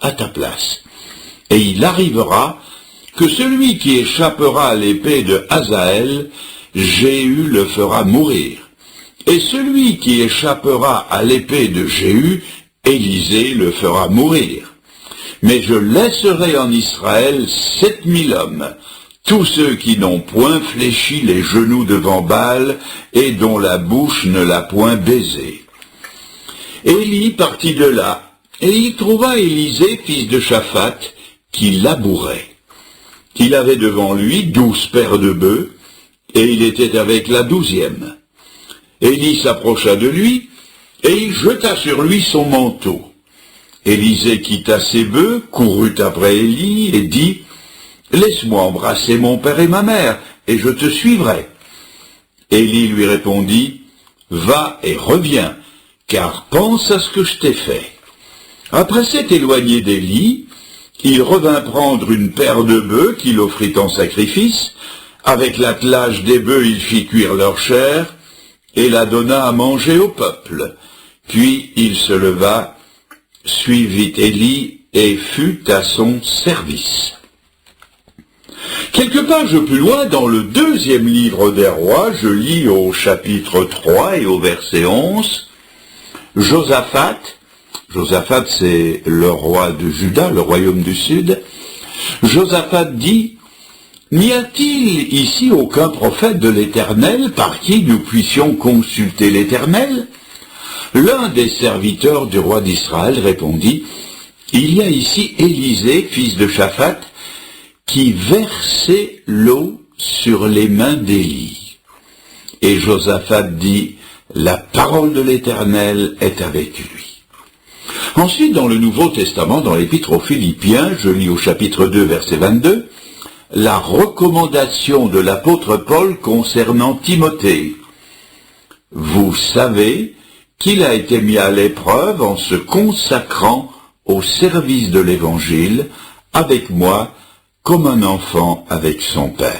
à ta place. Et il arrivera que celui qui échappera à l'épée de Hazaël, Jéhu le fera mourir. Et celui qui échappera à l'épée de Jéhu, Élisée le fera mourir. Mais je laisserai en Israël 7000 hommes, tous ceux qui n'ont point fléchi les genoux devant Baal et dont la bouche ne l'a point baisé. Élie partit de là, et il trouva Élisée, fils de Shaphat, qui labourait. Il avait devant lui 12 paires de bœufs, et il était avec la 12e. Élie s'approcha de lui, et il jeta sur lui son manteau. Élisée quitta ses bœufs, courut après Élie, et dit, « Laisse-moi embrasser mon père et ma mère, et je te suivrai. » Élie lui répondit, « Va et reviens, car pense à ce que je t'ai fait. » Après s'être éloigné d'Élie, il revint prendre une paire de bœufs qu'il offrit en sacrifice. Avec l'attelage des bœufs, il fit cuire leur chair et la donna à manger au peuple. Puis il se leva, suivit Élie et fut à son service. Quelques pages plus loin, dans le 2e livre des rois, je lis au chapitre 3 et au verset 11, Josaphat, c'est le roi de Juda, le royaume du sud, Josaphat dit, « N'y a-t-il ici aucun prophète de l'Éternel par qui nous puissions consulter l'Éternel » L'un des serviteurs du roi d'Israël répondit, « Il y a ici Élisée, fils de Shaphat, qui versait l'eau sur les mains d'Élie. » Et Josaphat dit, « La parole de l'Éternel est avec lui. » Ensuite, dans le Nouveau Testament, dans l'Épître aux Philippiens, je lis au chapitre 2, verset 22, la recommandation de l'apôtre Paul concernant Timothée. « Vous savez qu'il a été mis à l'épreuve en se consacrant au service de l'Évangile avec moi comme un enfant avec son père. »